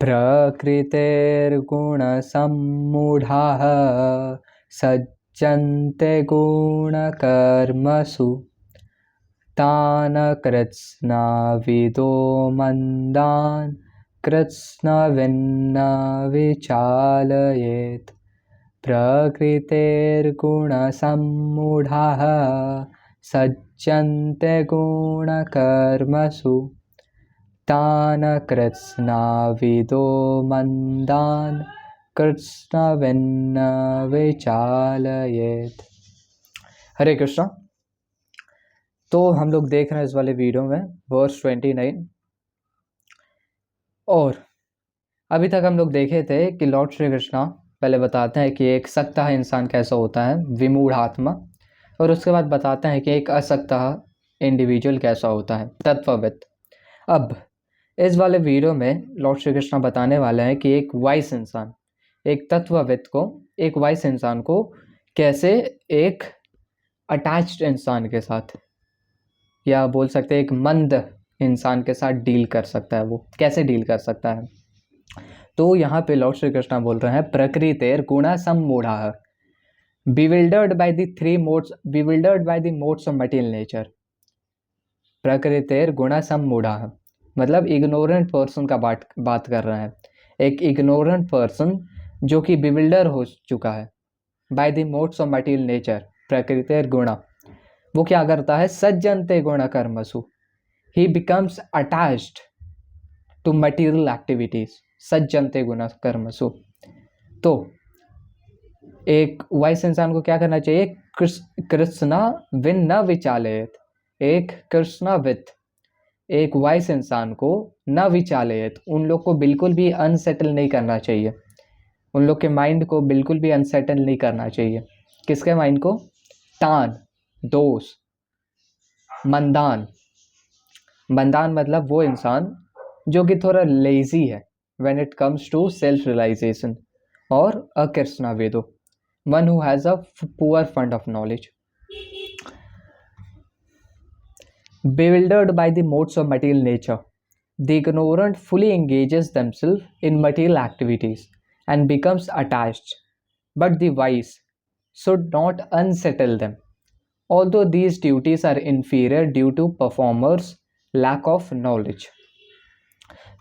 प्रकृतेर्गुणसम्मूढाः सज्जन्ते गुणकर्मसु तान् कृत्स्नविदो मन्दान् कृत्स्नविन्न विचालयेत्। प्रकृतेर्गुणसम्मूढाः सज्जन्ते गुणकर्मसु तान् कृत्स्नविदो मन्दान् कृत्स्नविन्न विचालयेत्। हरे कृष्णा। तो हम लोग देख रहे हैं इस वाले वीडियो में वर्स 29। और अभी तक हम लोग देखे थे कि लॉर्ड श्री कृष्णा पहले बताते हैं कि एक सक्ता इंसान कैसा होता है, विमूढ़ आत्मा, और उसके बाद बताते हैं कि एक असक्ता इंडिविजुअल कैसा होता है, तत्वविद। अब इस वाले वीडियो में लॉर्ड श्री कृष्णा बताने वाले हैं कि एक वाइस इंसान, एक तत्वविद को, एक वाइस इंसान को कैसे एक अटैच्ड इंसान के साथ, या बोल सकते हैं एक मंद इंसान के साथ डील कर सकता है, वो कैसे डील कर सकता है। तो यहाँ पे लॉर्ड श्री कृष्णा बोल रहे हैं प्रकृतेर गुणा सम्मूढ़ाः bewildered by the modes of material nature। प्रकृतेर गुणा सम्मूढ़ाः मतलब इग्नोरेंट पर्सन का बात कर रहे हैं। एक इग्नोरेंट पर्सन जो कि बिविल्डर हो चुका है by the modes of material nature, प्रकृतेर गुणा, वो क्या करता है, सज्जनते गुण कर्मसु, he becomes attached to material activities, सज्जनते गुण कर्मसु। तो एक वाइस इंसान को क्या करना चाहिए, कृष्णा विन न विचालयत, एक कृष्णाविद, एक वाइस इंसान को न विचालयत, उन लोग को बिल्कुल भी अनसेटल नहीं करना चाहिए, उन लोग के माइंड को बिल्कुल भी अनसेटल नहीं करना चाहिए। किसके माइंड को, तान, दोष, मंदान, मंदान मतलब वो इंसान जो कि थोड़ा लेजी है when it comes to self realisation, और अकृष्णावेदो, one who has a poor fund of knowledge. Bewildered by the modes of material nature, the ignorant fully engages themselves in material activities and becomes attached, but the wise should not unsettle them, although these duties are inferior due to performers' lack of knowledge।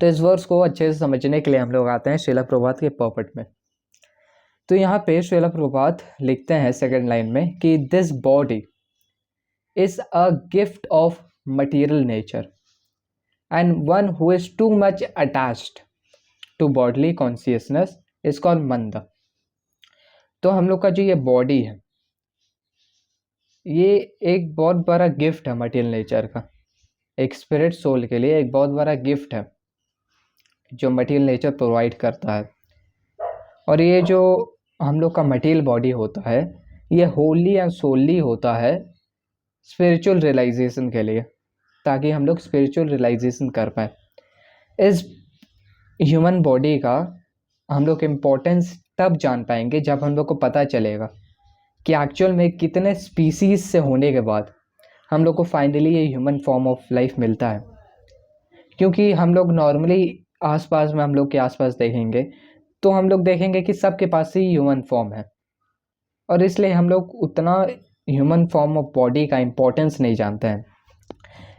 तो इस verse को अच्छे से समझने के लिए हम लोग आते हैं श्रीला प्रभात के पर्पट में। तो यहाँ पे श्रीला प्रभात लिखते हैं सेकंड लाइन में कि this body is a gift of material nature and one who is too much attached to bodily consciousness is called manda। तो हम लोग का जो ये बॉडी है, ये एक बहुत बड़ा गिफ्ट है मटेरियल नेचर का, एक स्पिरिट सोल के लिए एक बहुत बड़ा गिफ्ट है जो मटेरियल नेचर प्रोवाइड करता है। और ये जो हम लोग का मटेरियल बॉडी होता है, ये होली एंड सोली होता है स्पिरिचुअल रियलाइजेशन के लिए, ताकि हम लोग स्पिरिचुअल रियलाइजेशन कर पाए। इस ह्यूमन बॉडी का हम लोग इम्पोर्टेंस तब जान पाएंगे जब हम लोग को पता चलेगा कि एक्चुअल में कितने स्पीसीज से होने के बाद हम लोग को फाइनली ये ह्यूमन फॉर्म ऑफ लाइफ मिलता है। क्योंकि हम लोग नॉर्मली आसपास में, हम लोग के आसपास देखेंगे तो हम लोग देखेंगे कि सबके पास ही ह्यूमन फॉर्म है, और इसलिए हम लोग उतना ह्यूमन फॉर्म ऑफ बॉडी का इम्पोर्टेंस नहीं जानते हैं।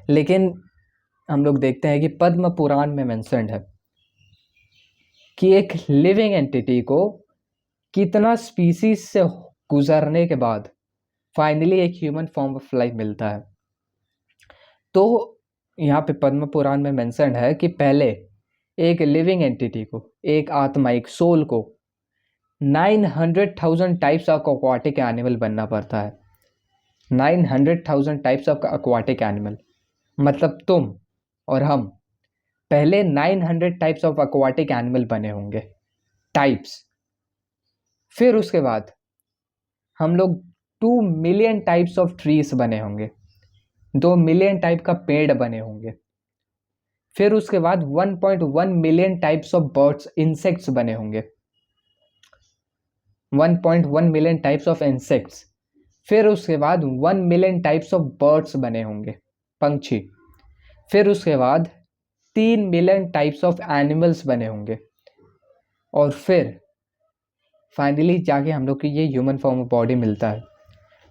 लेकिन हम लोग देखते हैं कि पद्म पुराण में मेंशन्ड है कि एक लिविंग एंटिटी को कितना स्पीसीज से गुजरने के बाद फाइनली एक ह्यूमन फॉर्म ऑफ लाइफ मिलता है। तो यहाँ पे पद्म पुराण में मेंशन्ड है कि पहले एक लिविंग एंटिटी को, एक आत्मा, एक सोल को 900,000 टाइप्स ऑफ एक्वाटिक एनिमल बनना पड़ता है। 900,000 टाइप्स ऑफ एक्वाटिक एनिमल, मतलब तुम और हम पहले 900 टाइप्स ऑफ एक्वाटिक एनिमल बने होंगे, टाइप्स। फिर उसके बाद हम लोग 2 मिलियन टाइप्स ऑफ ट्रीज बने होंगे, 2 मिलियन टाइप का पेड़ बने होंगे। फिर उसके बाद 1.1 million types of birds, insects बने होंगे, 1.1 मिलियन टाइप्स ऑफ इंसेक्ट्स। फिर उसके बाद 1 मिलियन टाइप्स ऑफ बर्ड्स बने होंगे, पंछी। फिर उसके बाद 3 मिलियन टाइप्स ऑफ एनिमल्स बने होंगे, और फिर फाइनली जाके हम लोग को ये ह्यूमन फॉर्म ऑफ बॉडी मिलता है।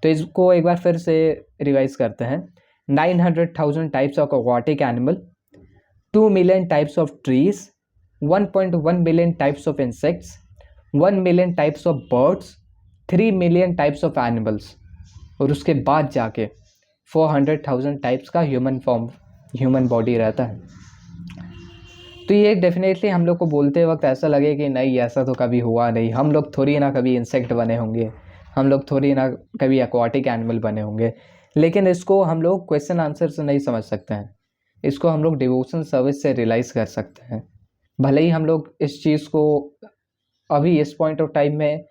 तो इसको एक बार फिर से रिवाइज करते हैं। 900,000 types of aquatic animal, 2 million types of trees, 1.1 million types of insects, 1 million types of birds, 3 million types of animals, और उसके बाद जाके 400,000 टाइप्स का ह्यूमन बॉडी रहता है। तो ये डेफिनेटली हम लोग को बोलते वक्त ऐसा लगे कि नहीं, ऐसा तो कभी हुआ नहीं, हम लोग थोड़ी ना कभी इंसेक्ट बने होंगे, हम लोग थोड़ी ना कभी एक्वाटिक एनिमल बने होंगे। लेकिन इसको हम लोग क्वेश्चन आंसर से नहीं समझ सकते हैं, इसको हम लोग डिवोशन सर्विस से रियलाइज़ कर सकते हैं। भले ही हम लोग इस चीज़ को अभी इस पॉइंट ऑफ टाइम में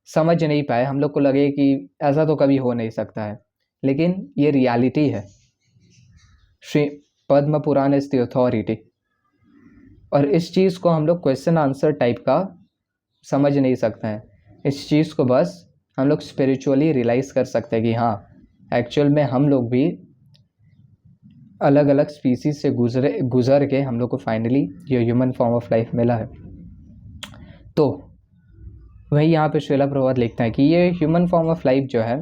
समझ नहीं पाए, हम लोग को लगे कि ऐसा तो कभी हो नहीं सकता है, लेकिन ये रियलिटी है। Shri Padma Purana is the authority. और इस चीज़ को हम लोग क्वेश्चन आंसर टाइप का समझ नहीं सकते हैं, इस चीज़ को बस हम लोग स्पिरिचुअली रियलाइज़ कर सकते हैं कि हाँ, एक्चुअल में हम लोग भी अलग अलग स्पीसीज से गुजर के हम लोग को फाइनली ये ह्यूमन फॉर्म ऑफ लाइफ मिला है। तो वही यहाँ पे श्रीला प्रभुपाद लिखता है कि ये ह्यूमन फॉर्म ऑफ लाइफ जो है,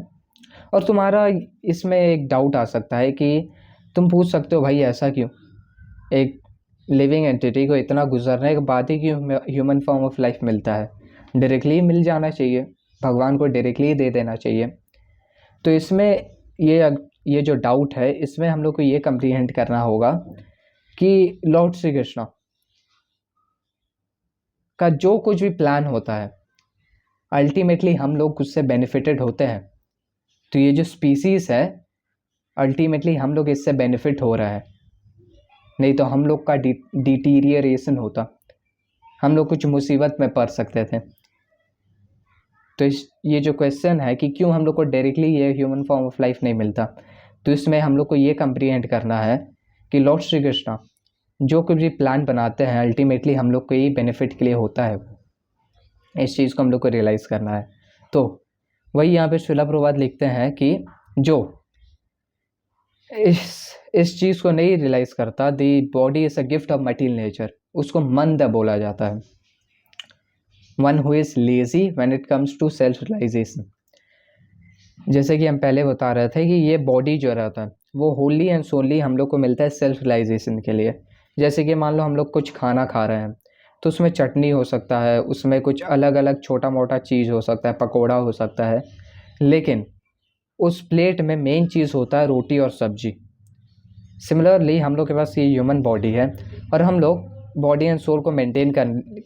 और तुम्हारा इसमें एक डाउट आ सकता है कि तुम पूछ सकते हो भाई ऐसा क्यों, एक लिविंग एंटिटी को इतना गुजरने के बाद ही क्यों ह्यूमन फॉर्म ऑफ लाइफ मिलता है, डायरेक्टली मिल जाना चाहिए, भगवान को डायरेक्टली दे देना चाहिए। तो इसमें ये जो डाउट है, इसमें हम लोग को ये कंप्रीहेंड करना होगा कि लॉर्ड श्री कृष्ण का जो कुछ भी प्लान होता है अल्टीमेटली हम लोग उससे बेनिफिटेड होते हैं। तो ये जो स्पीसीज है अल्टीमेटली हम लोग इससे बेनिफिट हो रहा है, नहीं तो हम लोग का डिटीरियरेशन होता, हम लोग कुछ मुसीबत में पड़ सकते थे। तो ये जो क्वेश्चन है कि क्यों हम लोग को डायरेक्टली ये ह्यूमन फॉर्म ऑफ लाइफ नहीं मिलता, तो इसमें हम लोग को ये कंप्रीहेंड करना है कि लॉर्ड श्री कृष्ण जो कुछ भी प्लान बनाते हैं अल्टीमेटली हम लोग को ही बेनिफिट के लिए होता है, इस चीज़ को हम लोग को रियलाइज़ करना है। तो वही यहाँ पे श्रीला प्रभुपाद लिखते हैं कि जो इस चीज़ को नहीं रियलाइज़ करता, the body is a gift of material nature, उसको मंद बोला जाता है। One who is lazy when it comes to self realization. जैसे कि हम पहले बता रहे थे कि ये बॉडी जो रहता है वो होली एंड सोनली हम लोग को मिलता है सेल्फ रियलाइजेशन के लिए। जैसे कि मान लो हम लोग कुछ खाना खा रहे हैं तो उसमें चटनी हो सकता है, उसमें कुछ अलग अलग छोटा मोटा चीज़ हो सकता है, पकोड़ा हो सकता है, लेकिन उस प्लेट में मेन चीज़ होता है रोटी और सब्जी। सिमिलरली हम लोग के पास ये ह्यूमन बॉडी है और हम लोग बॉडी एंड सोल को मेंटेन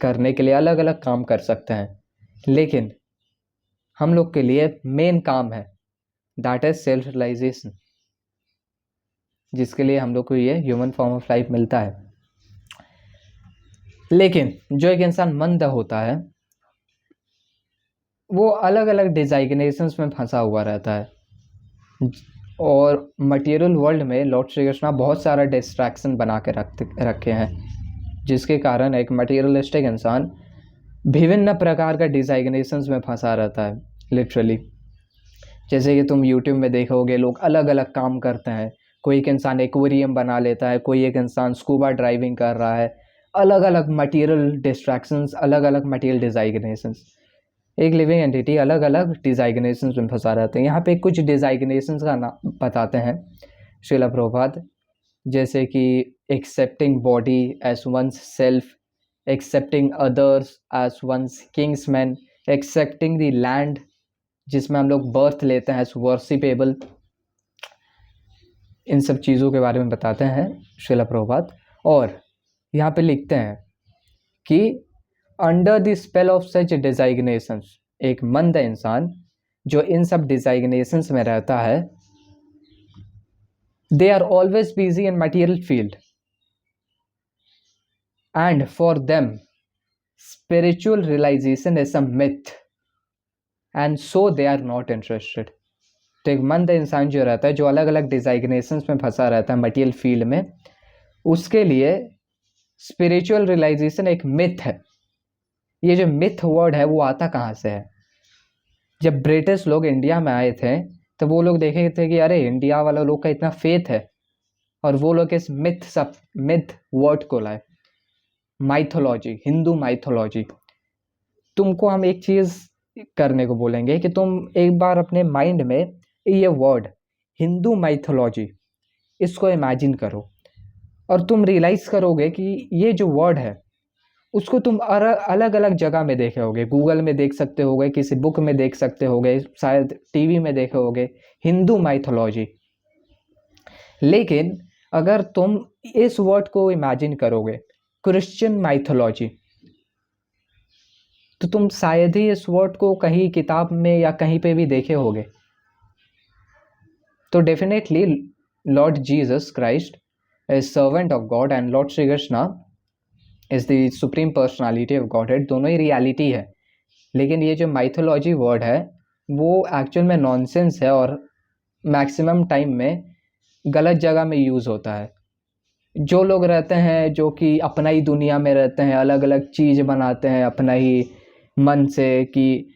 करने के लिए अलग अलग काम कर सकते हैं, लेकिन हम लोग के लिए मेन काम है दैट इज सेल्फ रियलाइजेशन, जिसके लिए हम लोग को ये ह्यूमन फॉर्म ऑफ लाइफ मिलता है। लेकिन जो एक इंसान मंद होता है वो अलग अलग डिजाइग्नेशंस में फंसा हुआ रहता है, और मटेरियल वर्ल्ड में लॉर्ड श्री कृष्ण बहुत सारा डिस्ट्रैक्शन बना के रखे हैं, जिसके कारण एक मटेरियलिस्टिक इंसान विभिन्न प्रकार का डिजाइग्नेशंस में फंसा रहता है लिटरली। जैसे कि तुम यूट्यूब में देखोगे लोग अलग अलग काम करते हैं, कोई एक इंसान एक्वेरियम बना लेता है, कोई एक इंसान स्कूबा ड्राइविंग कर रहा है, अलग अलग मटेरियल डिस्ट्रैक्शंस, अलग अलग मटेरियल डिजाइग्नेशंस, एक लिविंग एंटिटी अलग अलग डिजाइग्नेशंस में फंसा रहते हैं। यहाँ पे कुछ डिजाइग्नेशंस का नाम बताते हैं श्रीला प्रभुपाद, जैसे कि accepting body as one's self, accepting others as one's kinsmen, accepting the land जिसमें हम लोग बर्थ लेते हैं एज वर्शिपेबल। इन सब चीज़ों के बारे में बताते हैं श्रीला प्रभुपाद, और यहाँ पे लिखते हैं कि under the spell of such designations, एक मंद इंसान जो इन सब डिजाइग्नेशंस में रहता है, they are always busy in material field and for them spiritual realization is a myth and so they are not interested। तो एक मंद इंसान जो रहता है, जो अलग अलग डिजाइग्नेशंस में फंसा रहता है मटेरियल फील्ड में, उसके लिए स्पिरिचुअल रियलाइजेशन एक मिथ है। ये जो मिथ वर्ड है वो आता कहाँ से है? जब ब्रिटिश लोग इंडिया में आए थे तो वो लोग देखे थे कि अरे इंडिया वाला लोग का इतना फेथ है, और वो लोग इस मिथ वर्ड को लाए, माइथोलॉजी, हिंदू माइथोलॉजी। तुमको हम एक चीज़ करने को बोलेंगे कि तुम एक बार अपने माइंड में ये वर्ड हिंदू माइथोलॉजी इसको इमेजिन करो, और तुम रियलाइज करोगे कि ये जो वर्ड है उसको तुम अलग अलग जगह में देखे होगे। गूगल में देख सकते होगे, किसी बुक में देख सकते होगे, शायद टीवी में देखे होगे, हिंदू माइथोलॉजी। लेकिन अगर तुम इस वर्ड को इमेजिन करोगे क्रिश्चियन माइथोलॉजी, तो तुम शायद ही इस वर्ड को कहीं किताब में या कहीं पे भी देखे होगे। तो definitely Lord Jesus Christ is servant of God and Lord Shri Krishna is the supreme personality of godhead, दोनों ही रियलिटी है। लेकिन ये जो माइथोलॉजी वर्ड है वो एक्चुअल में नॉनसेंस है और मैक्सिमम टाइम में गलत जगह में यूज़ होता है। जो लोग रहते हैं जो कि अपना ही दुनिया में रहते हैं, अलग अलग चीज़ बनाते हैं अपना ही मन से, कि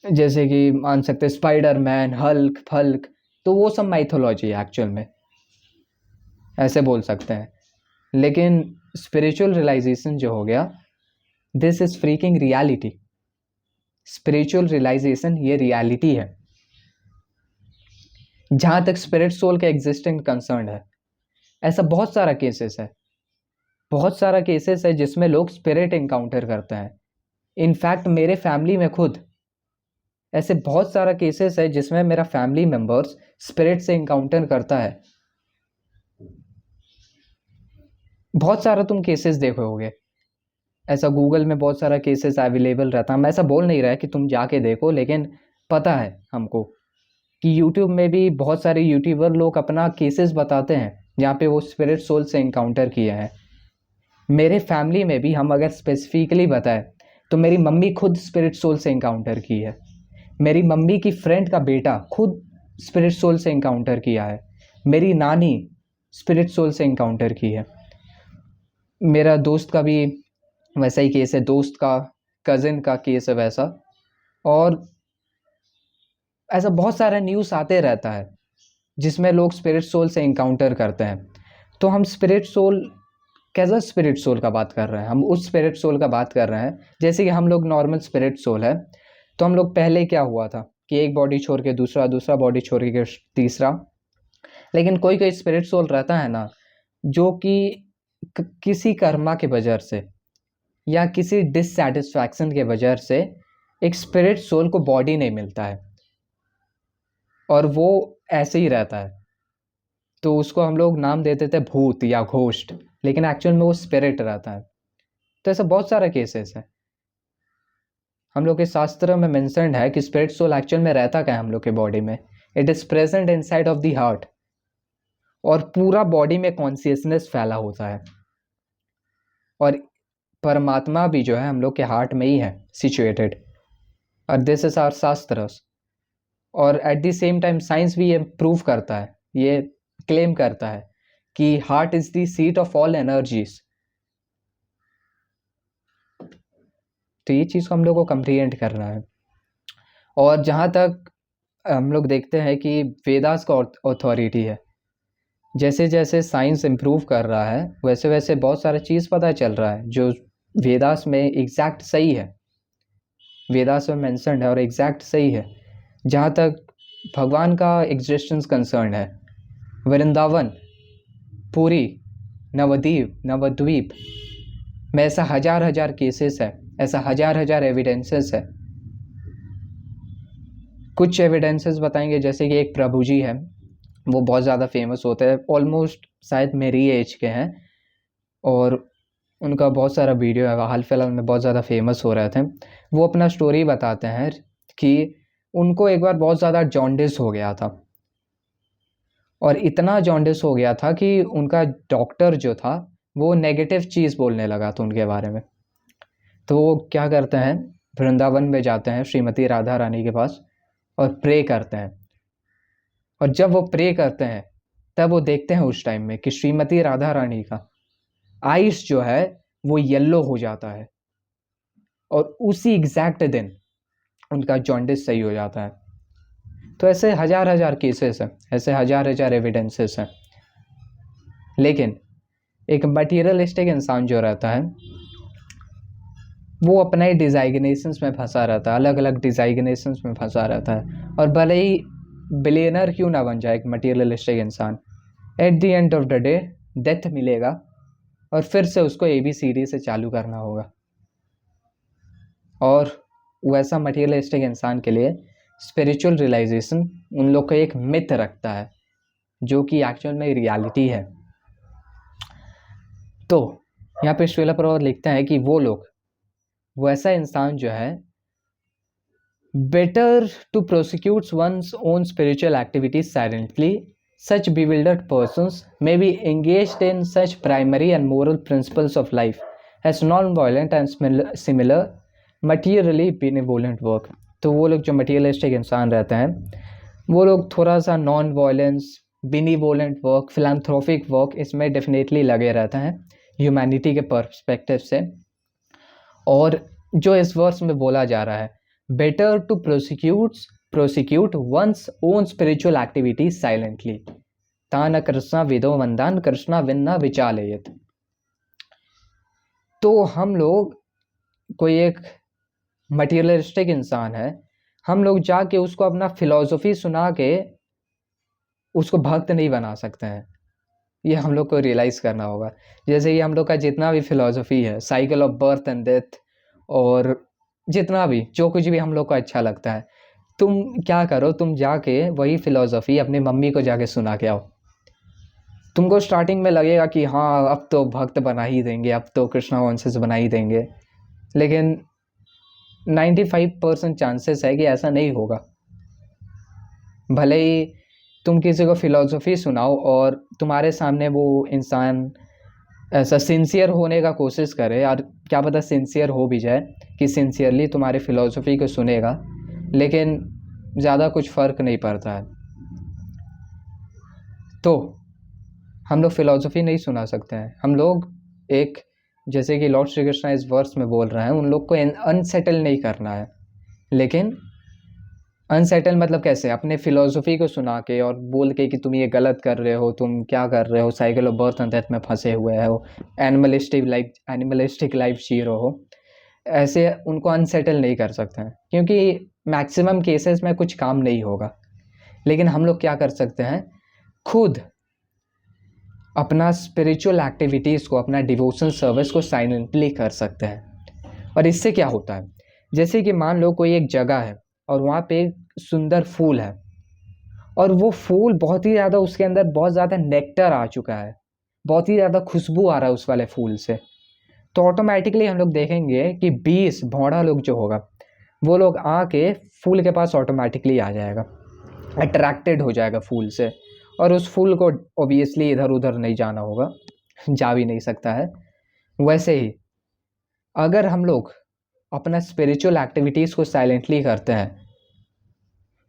जैसे कि मान सकते हैं स्पाइडरमैन, हल्क फल्क, तो वो सब माइथोलॉजी है एक्चुअल में, ऐसे बोल सकते हैं। लेकिन स्पिरिचुअल रियलाइजेशन जो हो गया, this is freaking reality. Spiritual realization ये रियलिटी है। जहाँ तक स्पिरिट सोल के एग्जिस्टिंग कंसर्न है, ऐसा बहुत सारा केसेस है, बहुत सारा केसेस है जिसमें लोग स्पिरिट एनकाउंटर करते हैं। इनफैक्ट मेरे फैमिली में खुद ऐसे बहुत सारा केसेस है जिसमें मेरा फैमिली मेंबर्स स्पिरिट से एनकाउंटर करता है। बहुत सारा तुम केसेस देखो होगे, ऐसा गूगल में बहुत सारा केसेस अवेलेबल रहता है। मैं ऐसा बोल नहीं रहा कि तुम जाके देखो, लेकिन पता है हमको कि यूट्यूब में भी बहुत सारे यूट्यूबर लोग अपना केसेस बताते हैं जहाँ पे वो स्पिरिट सोल से एनकाउंटर किए हैं। मेरे फैमिली में भी हम अगर स्पेसिफिकली बताएं तो मेरी मम्मी खुद स्पिरिट सोल से एनकाउंटर की है। मेरी मम्मी की फ्रेंड का बेटा खुद स्पिरिट सोल से एनकाउंटर किया है। मेरी नानी स्पिरिट सोल से एनकाउंटर की है। मेरा दोस्त का भी वैसा ही केस है, दोस्त का कज़न का केस है वैसा। और ऐसा बहुत सारा न्यूज़ आते रहता है जिसमें लोग स्पिरिट सोल से एनकाउंटर करते हैं। तो हम स्पिरिट सोल, कैसा स्पिरिट सोल का बात कर रहे हैं? हम उस स्पिरिट सोल का बात कर रहे हैं जैसे कि हम लोग नॉर्मल स्पिरिट सोल है, तो हम लोग पहले क्या हुआ था कि एक बॉडी छोड़ के दूसरा, दूसरा बॉडी छोड़ के तीसरा। लेकिन कोई कोई स्पिरिट सोल रहता है ना, जो कि किसी कर्मा के वजह से या किसी डिससेटिस्फैक्शन के वजह से एक स्पिरिट सोल को बॉडी नहीं मिलता है और वो ऐसे ही रहता है, तो उसको हम लोग नाम देते थे भूत या घोस्ट, लेकिन एक्चुअल में वो स्पिरिट रहता है। तो ऐसा बहुत सारा केसेस है। हम लोग के शास्त्र में मेंशन्ड है कि स्पिरिट सोल एक्चुअल में रहता क्या है हम लोग के बॉडी में। It is present inside of the heart, और पूरा बॉडी में कॉन्शियसनेस फैला होता है। और परमात्मा भी जो है हम लोग के हार्ट में ही है सिचुएटेड, और दिस इज आवर शास्त्रस। और at the same time science भी ये प्रूव करता है, ये क्लेम करता है कि heart is the seat of all energies. तो ये चीज़ को हम लोग को कंप्रीहेंड करना है। और जहाँ तक हम लोग देखते हैं कि वेदास का अथॉरिटी है, जैसे जैसे साइंस इम्प्रूव कर रहा है वैसे वैसे बहुत सारा चीज़ पता चल रहा है जो वेदास में एग्जैक्ट सही है, वेदास में मेंशन्ड है और एग्जैक्ट सही है। जहाँ तक भगवान का एग्जिस्टेंस कंसर्न है, वृंदावन, पुरी, नवद्वीप में ऐसा हजार हजार केसेस है, ऐसा हजार हजार एविडेंसेस है। कुछ एविडेंसेस बताएंगे, जैसे कि एक प्रभु जी है, वो बहुत ज़्यादा फेमस होते हैं, ऑलमोस्ट शायद मेरी एज के हैं, और उनका बहुत सारा वीडियो है, हाल फिलहाल में बहुत ज़्यादा फेमस हो रहे थे। वो अपना स्टोरी बताते हैं कि उनको एक बार बहुत ज़्यादा जॉन्डिस हो गया था, और इतना जॉन्डिस हो गया था कि उनका डॉक्टर जो था वो नेगेटिव चीज़ बोलने लगा था उनके बारे में। तो वो क्या करते हैं, वृंदावन में जाते हैं श्रीमती राधा रानी के पास और प्रे करते हैं। और जब वो प्रे करते हैं तब वो देखते हैं उस टाइम में कि श्रीमती राधा रानी का आइस जो है वो येलो हो जाता है, और उसी एग्जैक्ट दिन उनका जॉन्डिस सही हो जाता है। तो ऐसे हजार हजार केसेस हैं, ऐसे हजार हजार एविडेंसेस हैं। लेकिन एक मटीरियलिस्टिक इंसान जो रहता है वो अपना ही डिजाइग्नेशंस में फंसा रहता है, अलग अलग डिजाइग्नेशंस में फंसा रहता है, और भले ही बिलियनर क्यों ना बन जाए एक मटीरियलिस्टिक इंसान, at the end of the day death मिलेगा और फिर से उसको ABCD से चालू करना होगा। और वैसा मटीरियलिस्टिक इंसान के लिए स्पिरिचुअल रियलाइजेशन उन लोग को एक मिथ रखता है, जो कि एक्चुअल में रियलिटी है। तो यहाँ पे श्रीला प्रभुपाद लिखते हैं कि वो ऐसा इंसान जो है, better to prosecute one's own spiritual activities silently, such bewildered persons may be engaged in such primary and moral principles of life as non-violent and similar materially benevolent work। तो वो लोग जो मटीरियलिस्टिक इंसान रहते हैं, वो लोग थोड़ा सा non violence, benevolent work, philanthropic work इसमें डेफिनेटली लगे रहते हैं ह्यूमैनिटी के पर्सपेक्टिव से। और जो इस वर्स में बोला जा रहा है, better to prosecute one's own spiritual activity silently, तान कृष्णा विदो वंदान कृष्णा विन्ना विचालयत। तो हम लोग, कोई एक मटीरियलिस्टिक इंसान है, हम लोग जाके उसको अपना फिलॉसफी सुना के उसको भक्त नहीं बना सकते हैं। ये हम लोग को रियलाइज़ करना होगा। जैसे कि हम लोग का जितना भी फिलॉसफी है, cycle of birth and death, और जितना भी जो कुछ भी हम लोग को अच्छा लगता है, तुम क्या करो, तुम जाके वही फिलॉसफी अपनी मम्मी को जाके सुना के आओ। तुमको स्टार्टिंग में लगेगा कि हाँ अब तो भक्त बना ही देंगे, अब तो कृष्णा कॉन्शियस बना ही देंगे, लेकिन 95% चांसेस है कि ऐसा नहीं होगा। भले ही तुम किसी को फिलॉसफी सुनाओ और तुम्हारे सामने वो इंसान ऐसा सिंसियर होने का कोशिश करे, और क्या पता सिंसियर हो भी जाए कि सिंसियरली तुम्हारी फिलॉसफी को सुनेगा, लेकिन ज़्यादा कुछ फ़र्क नहीं पड़ता है। तो हम लोग फिलॉसफी नहीं सुना सकते हैं। हम लोग एक, जैसे कि लॉर्ड श्री कृष्णा इस वर्स में बोल रहे हैं, उन लोग को अनसेटल नहीं करना है। लेकिन अनसेटल मतलब कैसे? अपने फिलॉसफी को सुना के और बोल के कि तुम ये गलत कर रहे हो, तुम क्या कर रहे हो, cycle of birth and death में फंसे हुए हो, एनिमलिस्टिक लाइफ जी रहे हो, ऐसे उनको अनसेटल नहीं कर सकते हैं, क्योंकि मैक्सिमम केसेस में कुछ काम नहीं होगा। लेकिन हम लोग क्या कर सकते हैं, खुद अपना स्पिरिचुअल एक्टिविटीज़ को, अपना डिवोशन सर्विस को साइलेंटली कर सकते हैं। और इससे क्या होता है, जैसे कि मान लो कोई एक जगह है और वहाँ पे एक सुंदर फूल है, और वो फूल बहुत ही ज़्यादा, उसके अंदर बहुत ज़्यादा नेक्टर आ चुका है, बहुत ही ज़्यादा खुशबू आ रहा है उस वाले फूल से, तो ऑटोमेटिकली हम लोग देखेंगे कि 20 भौड़ा लोग जो होगा, वो लोग आके फूल के पास ऑटोमेटिकली आ जाएगा, अट्रैक्टेड हो जाएगा फूल से, और उस फूल को ऑब्वियसली इधर उधर नहीं जाना होगा, जा भी नहीं सकता है। वैसे ही अगर हम लोग अपना स्पिरिचुअल एक्टिविटीज़ को साइलेंटली करते हैं,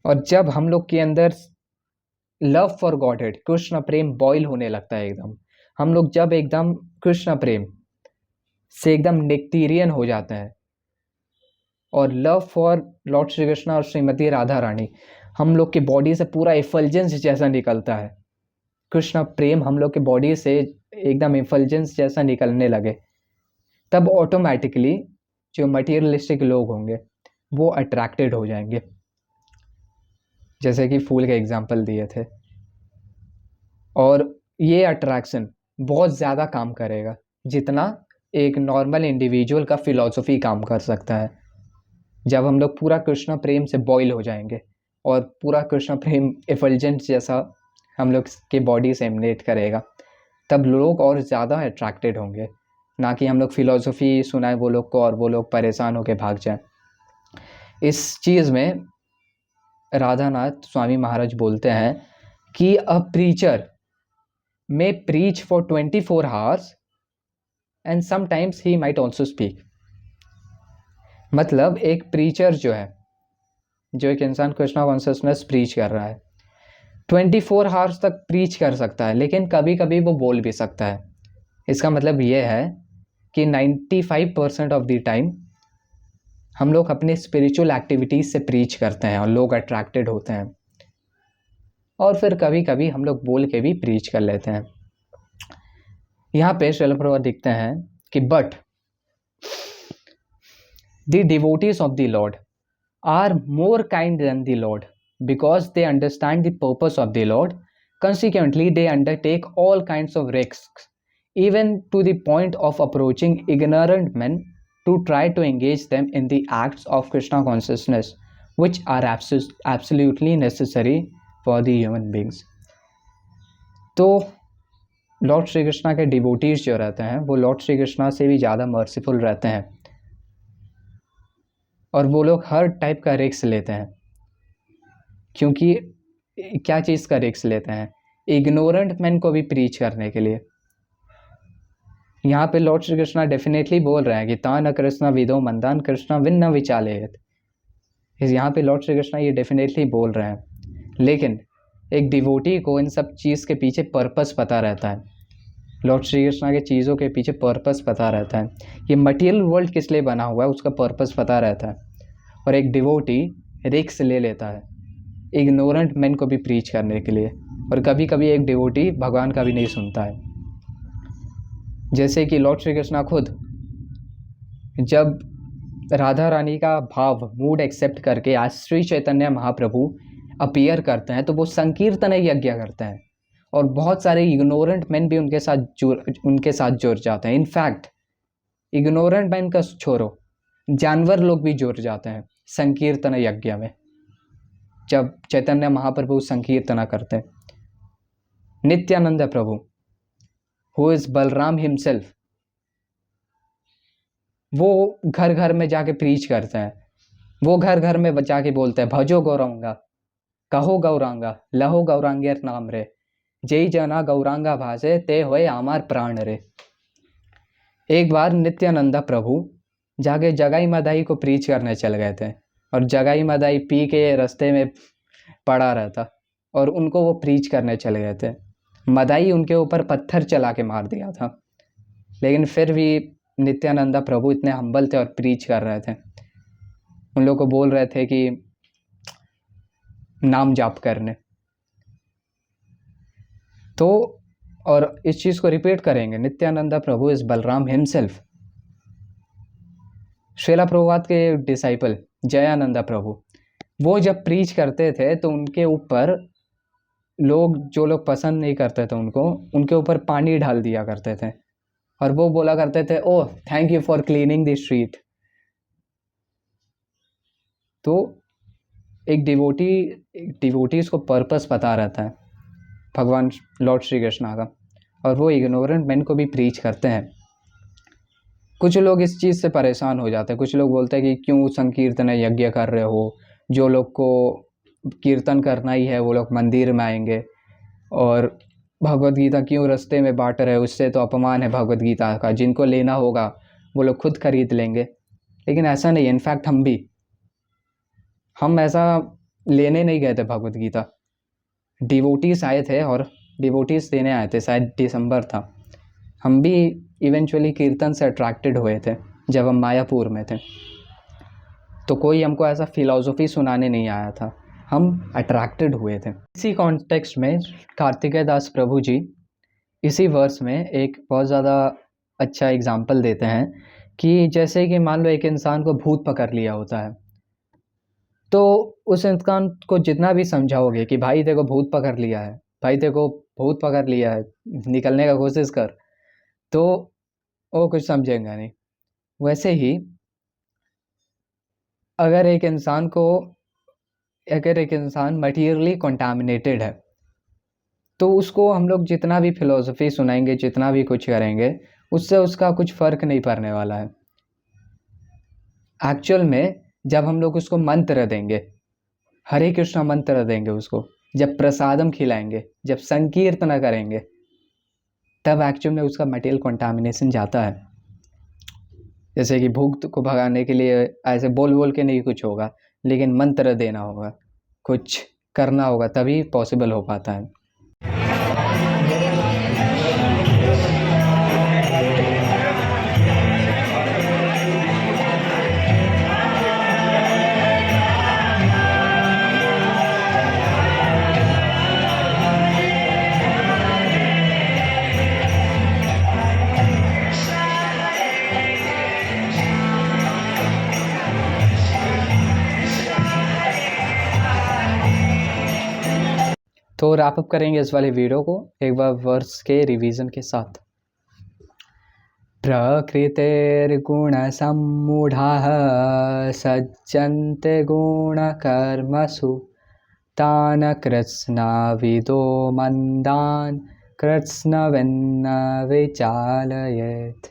और जब हम लोग के अंदर लव फॉर गॉडहेड, कृष्ण प्रेम बॉयल होने लगता है एकदम, हम लोग जब एकदम कृष्ण प्रेम से एकदम नेक्टेरियन हो जाते हैं, और love for Lord Shri Krishna और श्रीमती राधा रानी हम लोग के बॉडी से पूरा इफल्जेंस जैसा निकलता है, कृष्ण प्रेम हम लोग के बॉडी से एकदम इफल्जेंस जैसा निकलने लगे, तब ऑटोमेटिकली जो मटीरियलिस्टिक लोग होंगे वो अट्रैक्टेड हो जाएंगे, जैसे कि फूल के एग्जाम्पल दिए थे। और ये अट्रैक्शन बहुत ज़्यादा काम करेगा जितना एक नॉर्मल इंडिविजुअल का फिलॉसफी काम कर सकता है। जब हम लोग पूरा कृष्ण प्रेम से बॉयल हो जाएंगे और पूरा कृष्ण प्रेम एफल्जेंट जैसा हम लोग के बॉडी से एमिनेट करेगा, तब लोग और ज़्यादा अट्रैक्टेड होंगे, ना कि हम लोग फिलॉसफी सुनाए वो लोग को और वो लोग परेशान होकर भाग जाएं। इस चीज़ में राधानाथ स्वामी महाराज बोलते हैं कि a preacher may preach for 24 hours and sometimes he might also speak। मतलब एक प्रीचर जो है, जो एक इंसान कृष्णा कॉन्शियसनेस प्रीच कर रहा है, 24 आवर्स तक प्रीच कर सकता है, लेकिन कभी कभी वो बोल भी सकता है। इसका मतलब ये है कि 95% ऑफ द टाइम हम लोग अपने स्पिरिचुअल एक्टिविटीज़ से प्रीच करते हैं और लोग अट्रैक्टेड होते हैं, और फिर कभी कभी हम लोग बोल के भी प्रीच कर लेते हैं। यहाँ पे श्रील प्रभुपाद दिखते हैं कि but The devotees of the Lord are more kind than the Lord because they understand the purpose of the Lord. Consequently, they undertake all kinds of risks, even to the point of approaching ignorant men to try to engage them in the acts of Krishna consciousness, which are absolutely necessary for the human beings. तो Lord Shri Krishna के devotees जो रहते हैं वो Lord Shri Krishna से भी ज़्यादा merciful रहते हैं, और वो लोग हर टाइप का रिस्क लेते हैं। क्योंकि क्या चीज़ का रिस्क लेते हैं? इग्नोरेंट मैन को भी प्रीच करने के लिए। यहाँ पे लॉर्ड श्री कृष्णा डेफिनेटली बोल रहे हैं कि तान कृष्ण विदो मंदान कृष्ण विन्न विचालेत। यहाँ पे लॉर्ड श्री कृष्णा ये डेफिनेटली बोल रहे हैं, लेकिन एक डिवोटी को इन सब चीज़ के पीछे पर्पस पता रहता है। लॉर्ड श्री कृष्णा के चीज़ों के पीछे पर्पस पता रहता है। ये मटेरियल वर्ल्ड किस लिए बना हुआ है उसका पर्पस पता रहता है, और एक डिवोटी रिस्क ले लेता है इग्नोरेंट मैन को भी प्रीच करने के लिए। और कभी कभी एक डिवोटी भगवान का भी नहीं सुनता है। जैसे कि लॉर्ड श्री कृष्णा खुद जब राधा रानी का भाव मूड एक्सेप्ट करके आज श्री चैतन्य महाप्रभु अपीयर करते हैं तो वो संकीर्तन यज्ञ करते हैं, और बहुत सारे इग्नोरेंट मैन भी उनके साथ जुड़ जाते हैं। इनफैक्ट इग्नोरेंट मैन का छोड़ो, जानवर लोग भी जुड़ जाते हैं संकीर्तन यज्ञ में जब चैतन्य महाप्रभु संकीर्तना करते हैं। नित्यानंद प्रभु हु इज बलराम हिमसेल्फ, वो घर घर में जाके प्रीच करते हैं। वो घर घर में जाके बोलते हैं भजो गौरांगा, कहो गौरांगा, लहो गौरांगेर नाम रे, जय जना गौरांगा भासे ते होए आमार प्राण रे। एक बार नित्यानंदा प्रभु जाके जगाई मदाई को प्रीच करने चल गए थे, और जगाई मदाई पी के रास्ते में पड़ा रहता और उनको वो प्रीच करने चले गए थे। मदाई उनके ऊपर पत्थर चला के मार दिया था, लेकिन फिर भी नित्यानंदा प्रभु इतने हम्बल थे और प्रीच कर रहे थे। उन लोगों को बोल रहे थे कि नाम जाप करने। तो और इस चीज़ को रिपीट करेंगे, नित्यानंदा प्रभु इज बलराम हिमसेल्फ। श्रीला प्रभुपाद के डिसाइपल जयानंदा प्रभु, वो जब प्रीच करते थे तो उनके ऊपर जो लोग पसंद नहीं करते थे उनके ऊपर पानी डाल दिया करते थे, और वो बोला करते थे oh thank you for cleaning the street. तो एक डिवोटीज को पर्पस पता रहता है भगवान लॉर्ड श्री कृष्णा का, और वो इग्नोरेंट मैन को भी प्रीच करते हैं। कुछ लोग इस चीज़ से परेशान हो जाते हैं। कुछ लोग बोलते हैं कि क्यों संकीर्तन यज्ञ कर रहे हो, जो लोग को कीर्तन करना ही है वो लोग मंदिर में आएंगे, और भगवद गीता क्यों रास्ते में बांट रहे हो, उससे तो अपमान है भगवद गीता का, जिनको लेना होगा वो लोग खुद खरीद लेंगे। लेकिन ऐसा नहीं है। इनफैक्ट हम ऐसा लेने नहीं गए थे भगवद गीता। डिवोटीज आए थे और डिवोटीज देने आए थे, शायद दिसंबर था। हम भी इवेंचुअली कीर्तन से अट्रैक्टेड हुए थे जब हम मायापुर में थे। तो कोई हमको ऐसा फिलॉसफी सुनाने नहीं आया था, हम अट्रैक्टेड हुए थे। इसी कॉन्टेक्स्ट में कार्तिकेय दास प्रभु जी इसी वर्स में एक बहुत ज़्यादा अच्छा एग्जाम्पल देते हैं कि जैसे कि मान लो एक इंसान को भूत पकड़ लिया होता है, तो उस इंसान को जितना भी समझाओगे कि भाई देखो भूत पकड़ लिया है, भाई देखो भूत पकड़ लिया है, निकलने का कोशिश कर, तो वो कुछ समझेगा नहीं। वैसे ही अगर एक इंसान मटीरियली कंटामिनेटेड है तो उसको हम लोग जितना भी फिलॉसफी सुनाएंगे, जितना भी कुछ करेंगे, उससे उसका कुछ फ़र्क नहीं पड़ने वाला है। एक्चुअल में जब हम लोग उसको मंत्र देंगे, हरे कृष्णा मंत्र देंगे उसको, जब प्रसादम खिलाएंगे, जब संकीर्तन करेंगे, तब एक्चुअल में उसका मटेरियल कंटामिनेशन जाता है। जैसे कि भूत को भगाने के लिए ऐसे बोल बोल के नहीं कुछ होगा, लेकिन मंत्र देना होगा, कुछ करना होगा, तभी पॉसिबल हो पाता है। तो रैप अप करेंगे इस वाले वीडियो को एक बार वर्स के रिवीजन के साथ। प्रकृतेर्गुणसम्मूढाः सज्जन्ते गुणकर्मसु तान् कृत्स्नविदो मन्दान् कृत्स्नविन्न विचालयेत्।